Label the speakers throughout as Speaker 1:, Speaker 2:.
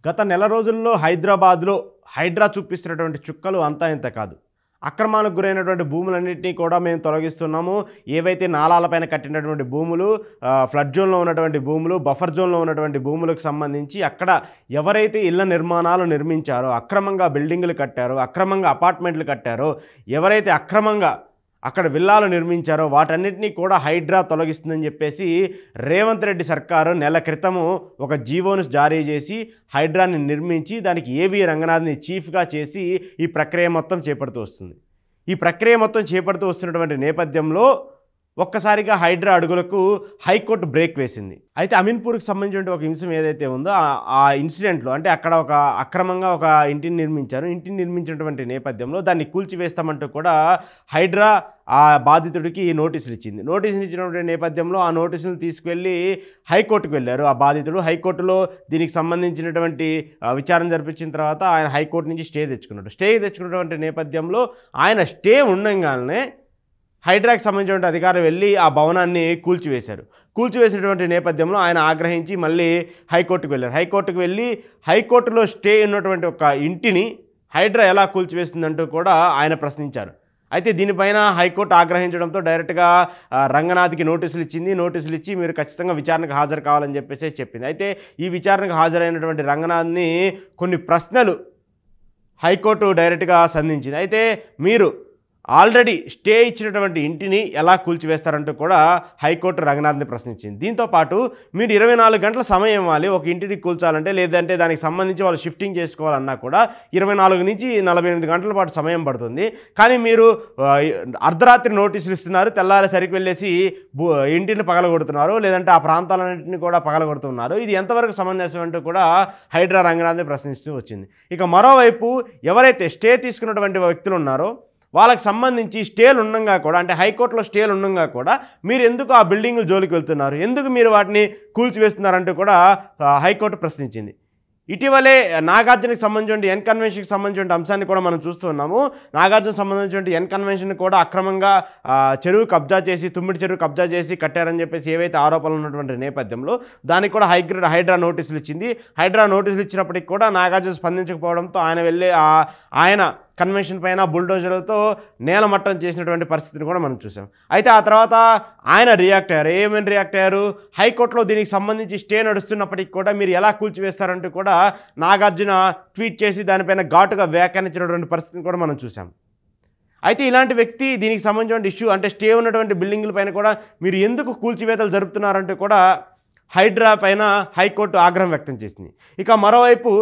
Speaker 1: గత నెల రోజుల్లో హైదరాబాద్లో హైడ్రా చూపిస్తున్నటువంటి చుక్కలు అంతా ఇంత కాదు. అక్రమాలకు గురైనటువంటి భూములన్నింటినీ కూడా మేము తొలగిస్తున్నాము. ఏవైతే నాలాలపైన కట్టినటువంటి భూములు, ఫ్లడ్ జోన్లో ఉన్నటువంటి భూములు, బఫర్ జోన్లో ఉన్నటువంటి భూములకు సంబంధించి అక్కడ ఎవరైతే ఇళ్ల నిర్మాణాలు నిర్మించారో, అక్రమంగా బిల్డింగులు కట్టారో, అక్రమంగా అపార్ట్మెంట్లు కట్టారో, ఎవరైతే అక్రమంగా అక్కడ విల్లాలు నిర్మించారో వాటన్నిటినీ కూడా హైడ్రా తొలగిస్తుందని చెప్పేసి రేవంత్ రెడ్డి సర్కారు నెల క్రితము ఒక జీవోను జారీ చేసి హైడ్రాని నిర్మించి దానికి ఏవి రంగనాథ్ని చీఫ్గా చేసి ఈ ప్రక్రియ మొత్తం చేపడుతూ వస్తుంది. ఈ ప్రక్రియ మొత్తం చేపడుతూ వస్తున్నటువంటి నేపథ్యంలో ఒక్కసారిగా హైడ్రా అడుగులకు హైకోర్టు బ్రేక్ వేసింది. అయితే అమీన్పూర్కి సంబంధించిన ఒక అంశం ఏదైతే ఉందో ఆ ఇన్సిడెంట్లో, అంటే అక్కడ ఒక అక్రమంగా ఒక ఇంటిని నిర్మించారు. ఇంటిని నిర్మించినటువంటి నేపథ్యంలో దాన్ని కూల్చివేస్తామంటూ కూడా హైడ్రా ఆ బాధితుడికి నోటీసులు ఇచ్చింది. నోటీసులు ఇచ్చినటువంటి నేపథ్యంలో ఆ నోటీసులు తీసుకువెళ్ళి హైకోర్టుకు వెళ్ళారు ఆ బాధితుడు. హైకోర్టులో దీనికి సంబంధించినటువంటి విచారణ జరిపించిన తర్వాత ఆయన హైకోర్టు నుంచి స్టే తెచ్చుకున్నాడు. స్టే తెచ్చుకున్నటువంటి నేపథ్యంలో ఆయన స్టే ఉండగానే హైడ్రాకి సంబంధించిన అధికారులు వెళ్ళి ఆ భవనాన్ని కూల్చివేశారు. కూల్చివేసినటువంటి నేపథ్యంలో ఆయన ఆగ్రహించి మళ్ళీ హైకోర్టుకు వెళ్ళారు. హైకోర్టుకు వెళ్ళి హైకోర్టులో స్టే ఉన్నటువంటి ఒక ఇంటిని హైడ్రా ఎలా కూల్చివేస్తుందంటూ కూడా ఆయన ప్రశ్నించారు. అయితే దీనిపైన హైకోర్టు ఆగ్రహించడంతో డైరెక్ట్గా రంగనాథ్కి నోటీసులు ఇచ్చింది. నోటీసులు ఇచ్చి మీరు ఖచ్చితంగా విచారణకు హాజరు కావాలని చెప్పేసి చెప్పింది. అయితే ఈ విచారణకు హాజరైనటువంటి రంగనాథ్ని కొన్ని ప్రశ్నలు హైకోర్టు డైరెక్ట్గా సంధించింది. అయితే మీరు ఆల్రెడీ స్టే ఇచ్చినటువంటి ఇంటిని ఎలా కూల్చివేస్తారంటూ కూడా హైకోర్టు రంగనాథ్ని ప్రశ్నించింది. దీంతోపాటు మీరు 24 గంటల సమయం ఇవ్వాలి ఒక ఇంటిని కూల్చాలంటే, లేదంటే దానికి సంబంధించి వాళ్ళు షిఫ్టింగ్ చేసుకోవాలన్నా కూడా 24 నుంచి 48 గంటల పాటు సమయం పడుతుంది. కానీ మీరు అర్ధరాత్రి నోటీసులు ఇస్తున్నారు, తెల్లారేసరికి వెళ్ళేసి ఇంటిని పగలగొడుతున్నారు, లేదంటే ఆ ప్రాంతాలన్నింటినీ కూడా పగలగొడుతున్నారు. ఇది ఎంతవరకు సమంజసం అంటూ కూడా హైడ్రా రంగనాథ్ని ప్రశ్నిస్తూ వచ్చింది. ఇక మరోవైపు ఎవరైతే స్టే తీసుకున్నటువంటి వ్యక్తులు ఉన్నారో వాళ్ళకి సంబంధించి స్టేలు ఉండగా కూడా, అంటే హైకోర్టులో స్టేలు ఉండగా కూడా మీరు ఎందుకు ఆ బిల్డింగుల జోలికి వెళ్తున్నారు, ఎందుకు మీరు వాటిని కూల్చివేస్తున్నారంటూ కూడా హైకోర్టు ప్రశ్నించింది. ఇటీవలే నాగార్జునకి సంబంధించిన ఎన్ కన్వెన్షన్కి సంబంధించిన అంశాన్ని కూడా మనం చూస్తూ ఉన్నాము. నాగార్జునకు సంబంధించిన ఎన్ కన్వెన్షన్ కూడా అక్రమంగా చెరువు కబ్జా చేసి, తుమ్మిడి చెరువు కబ్జా చేసి కట్టారని చెప్పేసి ఏవైతే ఆరోపణలు ఉన్నటువంటి నేపథ్యంలో దానికి కూడా హైడ్రా నోటీసులు ఇచ్చింది. హైడ్రా నోటీసులు ఇచ్చినప్పటికీ కూడా నాగార్జున స్పందించకపోవడంతో ఆయన వెళ్ళి ఆయన కన్వెన్షన్ పైన బుల్డోజర్లతో నేలమట్టం చేసినటువంటి పరిస్థితిని కూడా మనం చూసాం. అయితే ఆ తర్వాత ఆయన రియాక్ట్ అయ్యారు. ఏమని రియాక్ట్ అయ్యారు? హైకోర్టులో దీనికి సంబంధించి స్టే నడుస్తున్నప్పటికీ కూడా మీరు ఎలా కూల్చివేస్తారంటూ కూడా నాగార్జున ట్వీట్ చేసి దానిపైన ఘాటుగా వ్యాఖ్యానించినటువంటి పరిస్థితిని కూడా మనం చూసాం. అయితే ఇలాంటి వ్యక్తి దీనికి సంబంధించిన ఇష్యూ, అంటే స్టే ఉన్నటువంటి బిల్డింగుల పైన కూడా మీరు ఎందుకు కూల్చివేతలు జరుపుతున్నారంటూ కూడా హైడ్రా పైన హైకోర్టు ఆగ్రహం వ్యక్తం చేసింది. ఇక మరోవైపు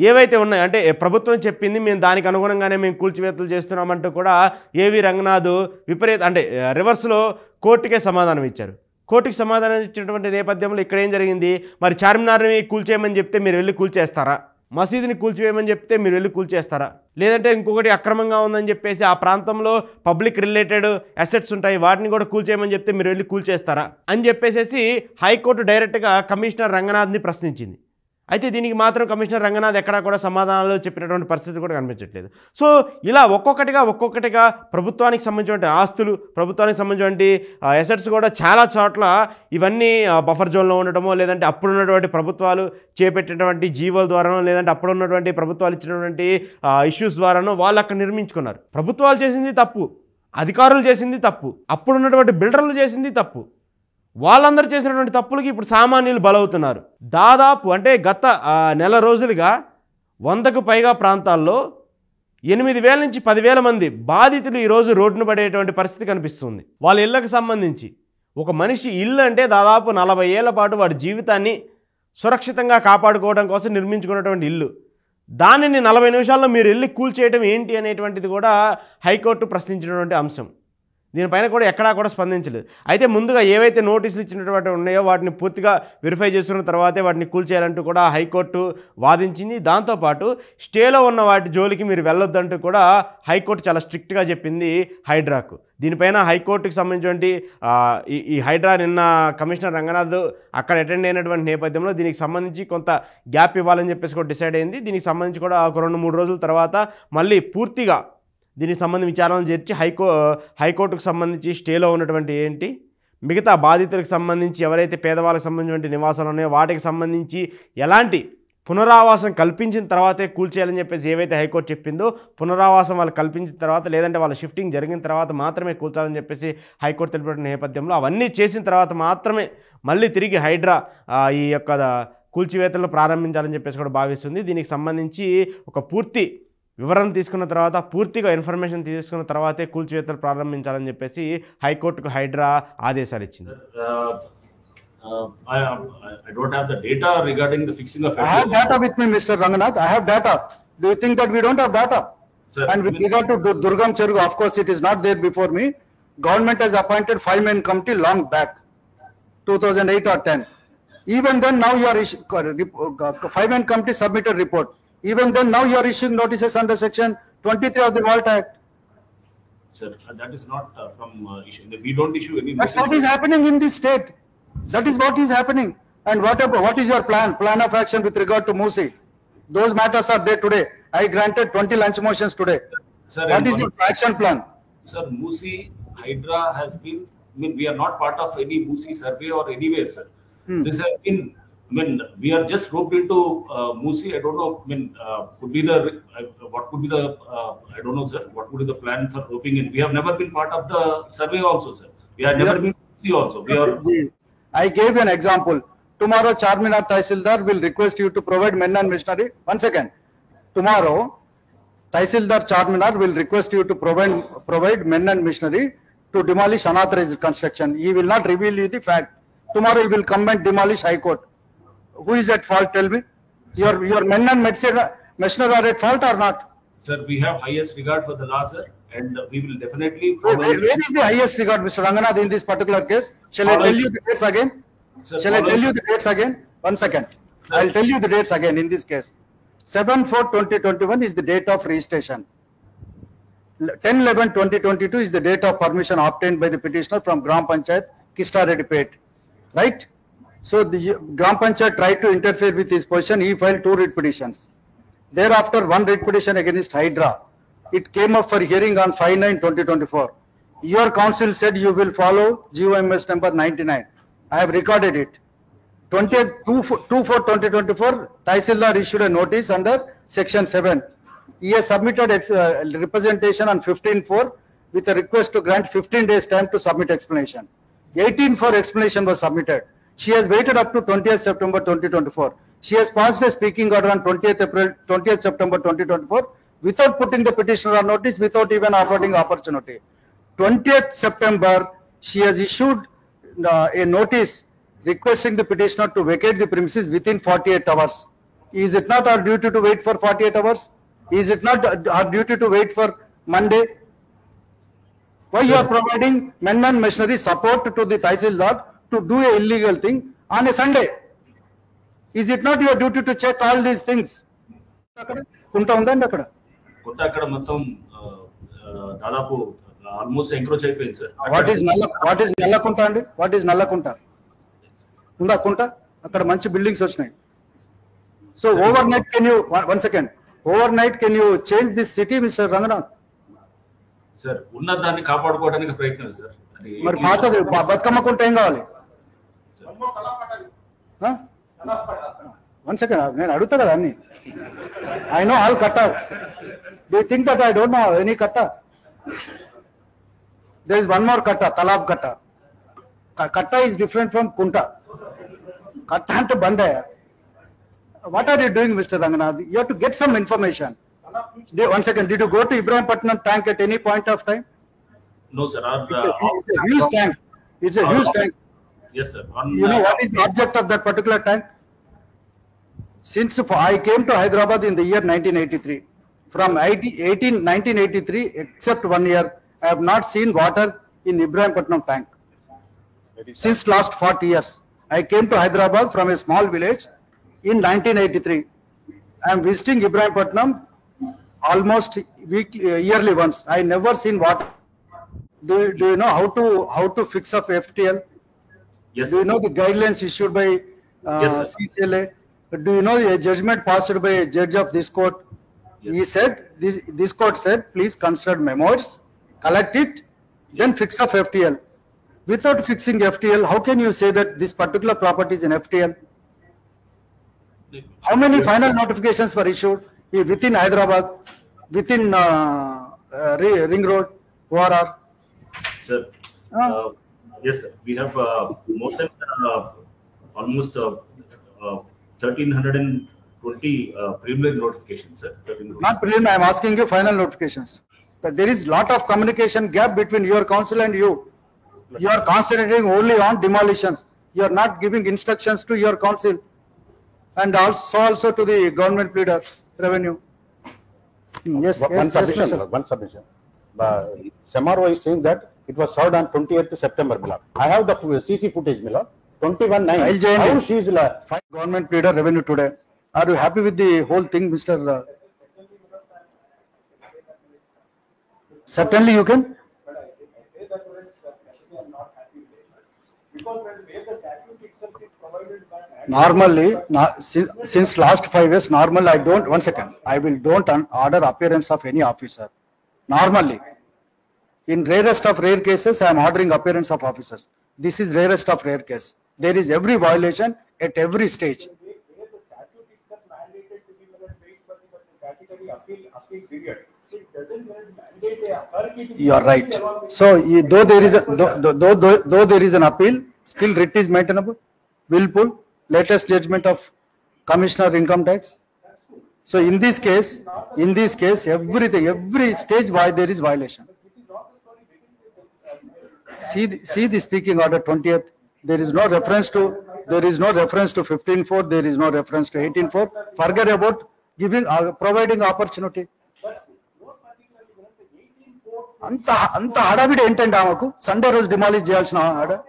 Speaker 1: ఏవైతే ఉన్నాయో, అంటే ప్రభుత్వం చెప్పింది మేము దానికి అనుగుణంగానే మేము కూల్చివేతలు చేస్తున్నామంటూ కూడా ఏవి రంగనాథ్ అంటే రివర్స్లో కోర్టుకే సమాధానం ఇచ్చారు. కోర్టుకి సమాధానం ఇచ్చినటువంటి నేపథ్యంలో ఇక్కడ ఏం జరిగింది? మరి చార్మినార్ని కూల్చేయమని చెప్తే మీరు వెళ్ళి కూల్చేస్తారా? మసీదుని కూల్చివేయమని చెప్తే మీరు వెళ్ళి కూల్చేస్తారా? లేదంటే ఇంకొకటి అక్రమంగా ఉందని చెప్పేసి ఆ ప్రాంతంలో పబ్లిక్ రిలేటెడ్ అసెట్స్ ఉంటాయి, వాటిని కూడా కూల్చేయమని చెప్తే మీరు వెళ్ళి కూల్చేస్తారా అని చెప్పేసి హైకోర్టు డైరెక్ట్గా కమిషనర్ రంగనాథ్ని ప్రశ్నించింది. అయితే దీనికి మాత్రం కమిషనర్ రంగనాథ్ ఎక్కడా కూడా సమాధానాలు చెప్పినటువంటి పరిస్థితి కూడా కనిపించట్లేదు. సో ఇలా ఒక్కొక్కటిగా ప్రభుత్వానికి సంబంధించిన ఆస్తులు, ప్రభుత్వానికి సంబంధించిన అసెట్స్ కూడా చాలా చోట్ల ఇవన్నీ బఫర్ జోన్లో ఉండటమో, లేదంటే అప్పుడున్నటువంటి ప్రభుత్వాలు చేపట్టినటువంటి జీవోల ద్వారానో, లేదంటే అప్పుడున్నటువంటి ప్రభుత్వాలు ఇచ్చినటువంటి ఇష్యూస్ ద్వారానో వాళ్ళు అక్కడ నిర్మించుకున్నారు. ప్రభుత్వాలు చేసింది తప్పు, అధికారులు చేసింది తప్పు, అప్పుడున్నటువంటి బిల్డర్లు చేసింది తప్పు. వాళ్ళందరూ చేసినటువంటి తప్పులకి ఇప్పుడు సామాన్యులు బలవుతున్నారు. దాదాపు అంటే గత నెల రోజులుగా 100కు పైగా ప్రాంతాల్లో 8,000 నుంచి 10,000 మంది బాధితులు ఈరోజు రోడ్డును పడేటువంటి పరిస్థితి కనిపిస్తుంది. వాళ్ళ ఇళ్లకు సంబంధించి ఒక మనిషి ఇల్లు అంటే దాదాపు 40 ఏళ్ల పాటు వాడి జీవితాన్ని సురక్షితంగా కాపాడుకోవడం కోసం నిర్మించుకున్నటువంటి ఇల్లు, దానిని 40 నిమిషాల్లో మీరు వెళ్ళి కూల్చేయడం ఏంటి అనేటువంటిది కూడా హైకోర్టు ప్రశ్నించినటువంటి అంశం. దీనిపైన కూడా ఎక్కడా కూడా స్పందించలేదు. అయితే ముందుగా ఏవైతే నోటీసులు ఇచ్చినటువంటి ఉన్నాయో వాటిని పూర్తిగా వెరిఫై చేసుకున్న తర్వాతే వాటిని కూల్చేయాలంటూ కూడా హైకోర్టు వాదించింది. దాంతోపాటు స్టేలో ఉన్న వాటి జోలికి మీరు వెళ్ళొద్దంటూ కూడా హైకోర్టు చాలా స్ట్రిక్ట్గా చెప్పింది హైడ్రాకు. దీనిపైన హైకోర్టుకి సంబంధించినటువంటి ఈ హైడ్రా నిన్న కమిషనర్ రంగనాథ్ అక్కడ అటెండ్ అయినటువంటి నేపథ్యంలో దీనికి సంబంధించి కొంత గ్యాప్ ఇవ్వాలని చెప్పేసి కూడా డిసైడ్ అయింది. దీనికి సంబంధించి కూడా ఒక 2-3 రోజుల తర్వాత మళ్ళీ పూర్తిగా దీనికి సంబంధించి విచారణలు చేర్చి హైకోర్టుకు సంబంధించి స్టేలో ఉన్నటువంటి ఏంటి, మిగతా బాధితులకు సంబంధించి ఎవరైతే పేదవాళ్ళకి సంబంధించిన నివాసాలు ఉన్నాయో వాటికి సంబంధించి ఎలాంటి పునరావాసం కల్పించిన తర్వాతే కూల్చేయాలని చెప్పేసి ఏవైతే హైకోర్టు చెప్పిందో పునరావాసం వాళ్ళు కల్పించిన తర్వాత లేదంటే వాళ్ళ షిఫ్టింగ్ జరిగిన తర్వాత మాత్రమే కూల్చాలని చెప్పేసి హైకోర్టు తెలిపిన నేపథ్యంలో అవన్నీ చేసిన తర్వాత మాత్రమే మళ్ళీ తిరిగి హైడ్రా ఈ యొక్క కూల్చివేతలను ప్రారంభించాలని చెప్పేసి కూడా భావిస్తుంది. దీనికి సంబంధించి ఒక పూర్తి వివరణ తీసుకున్న తర్వాత పూర్తిగా ఇన్ఫర్మేషన్ తీసుకున్న తర్వాతే కూల్చివేతలు ప్రారంభించాలని చెప్పేసి హైకోర్టుకు హైడ్రా ఆదేశాలు ఇచ్చింది.
Speaker 2: I don't have the data regarding the fixing of.
Speaker 3: I have data with me, Mr. Ranganath. I have data. Do you think that we don't have data?
Speaker 2: Sir,
Speaker 3: and with regard to Durgam Cherugu, of course, it is not there before me. Government has appointed 5-man committee long back, 2008 or 10. Even then, now you are 5-man committee submitted report. Even then, now you are issuing notices under section 23 of the Vault Act.
Speaker 2: Sir, that is not from issue. We don't issue any.
Speaker 3: That's what is happening in this state. That is what is happening. And what is your plan of action with regard to Musi? Those matters are there today. I granted 20 lunch motions today.
Speaker 2: Sir,
Speaker 3: what is your action plan?
Speaker 2: Sir, Musi Hydra has been. I mean, we are not part of any Musi survey or anywhere, sir. This has been. I mean, we are just roped into Musi. I don't know. I mean, could be the what could be the I don't know, sir. What would be the plan for roping in? We have never been part of the survey, also, sir. We have never been Musi also. We are.
Speaker 3: I gave an example. Tomorrow, Charminar Tahsildar will request you to provide men and machinery. One second. Tomorrow, Tahsildar Charminar will request you to provide men and machinery to demolish unauthorized construction. He will not reveal you the fact. Tomorrow, he will come and demolish High Court. Who is at fault? Tell me. Your men and machinery are at fault or not?
Speaker 2: Sir, we have highest regard for the law, sir, and we will definitely.
Speaker 3: Where is the highest regard, Mr. Ranganath, in this particular case? Shall I tell you the dates again?
Speaker 2: Sir,
Speaker 3: Shall I tell you the dates again? One second. I'll tell you the dates again in this case. 7/4/2021 is the date of registration. 10/11/2022 is the date of permission obtained by the petitioner from Gram Panchayat, Kistaredi-Pet. Right? So the Gram Panchayat tried to interfere with his position. He filed 2 writ petitions. Thereafter, 1 writ petition against Hydra. It came up for hearing on 5/9/2024. Your counsel said you will follow GOMS number 99. I have recorded it. 2/4/2024, Tahsildar issued a notice under section 7. He has submitted representation on 15/4 with a request to grant 15 days time to submit explanation. 18/4 explanation was submitted. She has waited up to 20th September 2024. She has passed a speaking order on 20th September 2024 without putting the petitioner on notice, without even affording opportunity. 20th September, she has issued a notice requesting the petitioner to vacate the premises within 48 hours. Is it not our duty to wait for 48 hours? Is it not our duty to wait for Monday? Why you are providing men and machinery support to the Tahsildar to do a illegal thing on a Sunday? Is it not your duty to check all these things? Kunta undandi akkada.
Speaker 2: Kunta akkada mottham దాదాపు almost encroach అయిపోయింది sir.
Speaker 3: What is Nallakunta అండి? What is Nallakunta? ఉందా కుంట? అక్కడ మంచి buildings వచ్చినాయి. So over night can you one second over night can you change this city, mister Ranganath?
Speaker 2: Sir ఉన్న దాన్ని కాపాడుకోవడానికి ప్రయత్నం సార్.
Speaker 3: మరి పాతది బతుకమ్మ కుంట ఏం కావాలి? వన్ సెకండ్, నేను అడుగుతా కదా అన్ని. ఐ నో ఆల్ కట్టాస్. Do you think that I don't know any కట్ట? There is one more katta, talab katta. Katta is different from kunta. Katta ante bandaya. What are you doing, Mr. Ranganath? You have to get some information. One second, did you go to Ibrahimpatnam tank at any point of time?
Speaker 2: No, sir.
Speaker 3: It's a huge tank. It's a huge tank.
Speaker 2: Yes, sir.
Speaker 3: You know what is the object of that particular tank? Since I came to Hyderabad in the year 1983, from 1983, except 1 year, I have not seen water in Ibrahimpatnam tank. Since last 40 years. I came to Hyderabad from a small village in 1983. I am visiting Ibrahimpatnam almost yearly once. I never seen water. Do you know how to fix up FTL?
Speaker 2: Yes.
Speaker 3: Do you know the guidelines issued by
Speaker 2: Yes, sir.
Speaker 3: CCLA? Do you know a judgment passed by a judge of this court?
Speaker 2: Yes.
Speaker 3: He said, this court said, please consider memos, collect it, then fix up FTL. Without fixing FTL, how can you say that this particular property is an FTL? How many final notifications were issued within Hyderabad, within Ring Road, ORR?
Speaker 2: Sir, yes, sir. We have more than almost 1,320 preliminary notifications, sir.
Speaker 3: Not preliminary, I am asking you final notifications. But there is lot of communication gap between your council and you. You are concentrating only on demolitions. You are not giving instructions to your council and also to the government pleader, revenue. Yes,
Speaker 4: One
Speaker 3: yes,
Speaker 4: submission,
Speaker 3: Mr.
Speaker 4: one submission. Semarwa is saying that it was served on 20th September, Milord. I have the CC footage, Milord. 21/9.
Speaker 3: I'll join
Speaker 4: How
Speaker 3: you.
Speaker 4: she is
Speaker 3: Find government pleader revenue today. Are you happy with the whole thing, Mr. Certainly you can. Normally, since last 5 years, normally I don't, one second, I will don't order appearance of any officer. Normally, in rarest of rare cases, I am ordering appearance of officers. This is rarest of rare case. There is every violation at every stage. You are right. So, though there is though there is an appeal, still writ is maintainable, willful, latest judgment of Commissioner Income Tax. So, in this case, everything, every stage why there is violation. See the speaking order 20th. There is no reference to 15/4. There is no reference to 18/4. Forget about giving providing opportunity. అంత హడావిడి ఏంటంటే ఆమెకు Sunday రోజు demolish చేయాల్సిన order